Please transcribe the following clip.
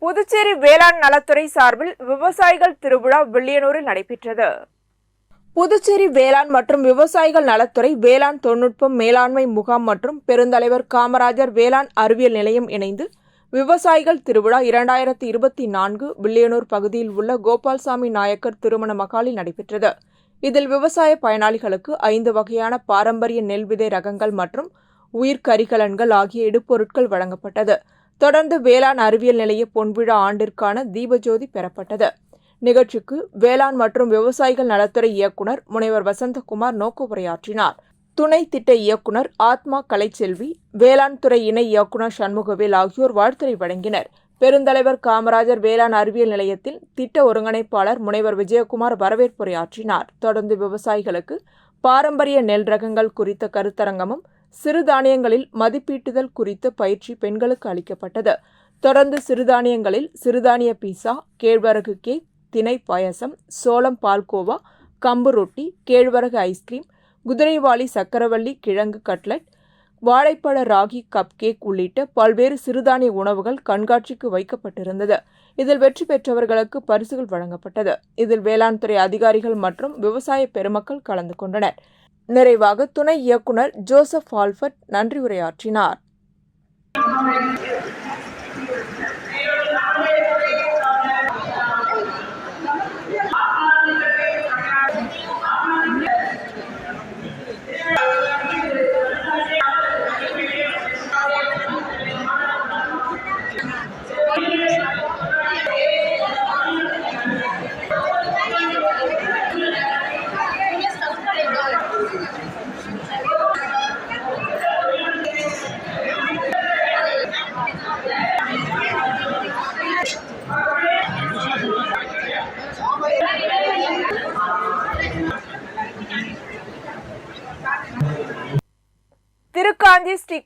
புதுச்சேரி வேளாண் நலத்துறை சார்பில் விவசாயிகள் திருவிழா வில்லியனூரில் நடைபெற்றது. புதுச்சேரி வேளாண் மற்றும் விவசாயிகள் நலத்துறை வேளாண் தொழில்நுட்பம் மேலாண்மை முகாம் மற்றும் பெருந்தலைவர் காமராஜர் வேளாண் அறிவியல் நிலையம் இணைந்து விவசாயிகள் திருவிழா 2024 வில்லியனூர் பகுதியில் உள்ள கோபால்சாமி நாயக்கர் திருமண மகாலில் நடைபெற்றது. இதில் விவசாய பயனாளிகளுக்கு 5 வகையான பாரம்பரிய நெல் விதை ரகங்கள் மற்றும் உயிர்கரிகலன்கள் ஆகிய இடுபொருட்கள் வழங்கப்பட்டது. தொடர்ந்து வேளாண் அறிவியல் நிலைய பொன்விழா ஆண்டிற்கான தீபஜோதி பெறப்பட்டது. நிகழ்ச்சிக்கு வேளாண் மற்றும் விவசாயிகள் நலத்துறை இயக்குநர் முனைவர் வசந்தகுமார் நோக்க உரையாற்றினார். துணை திட்ட இயக்குநர் ஆத்மா கலைச்செல்வி, வேளாண் துறை இணை இயக்குநர் சண்முகவேல் ஆகியோர் வாழ்த்துரை வழங்கினர். பெருந்தலைவர் காமராஜர் வேளாண் அறிவியல் நிலையத்தில் திட்ட ஒருங்கிணைப்பாளர் முனைவர் விஜயகுமார் வரவேற்புரையாற்றினார். தொடர்ந்து விவசாயிகளுக்கு பாரம்பரிய நெல் ரகங்கள் குறித்த கருத்தரங்கமும் சிறுதானியங்களில் மதிப்பீட்டுதல் குறித்த பயிற்சி பெண்களுக்கு அளிக்கப்பட்டது. தொடர்ந்து சிறுதானியங்களில் சிறுதானிய பீஸா, கேழ்வரகு கேக், திணை பாயசம், சோளம் பால்கோவா, கம்பு ரொட்டி, கேழ்வரகு ஐஸ்கிரீம், குதிரைவாலி சக்கரவள்ளி கிழங்கு கட்லட், வாழைப்பழ ராகி கப் கேக் உள்ளிட்ட பல்வேறு சிறுதானிய உணவுகள் கண்காட்சிக்கு வைக்கப்பட்டிருந்தது. இதில் வெற்றி பெற்றவர்களுக்கு பரிசுகள் வழங்கப்பட்டது. இதில் வேளாண் துறை அதிகாரிகள் மற்றும் விவசாய பெருமக்கள் கலந்து கொண்டனர். நிறைவாக துணை இயக்குநர் ஜோசப் ஆல்பர்ட் நன்றி உரையாற்றினார். திருக்காஞ்சி ஸ்ரீ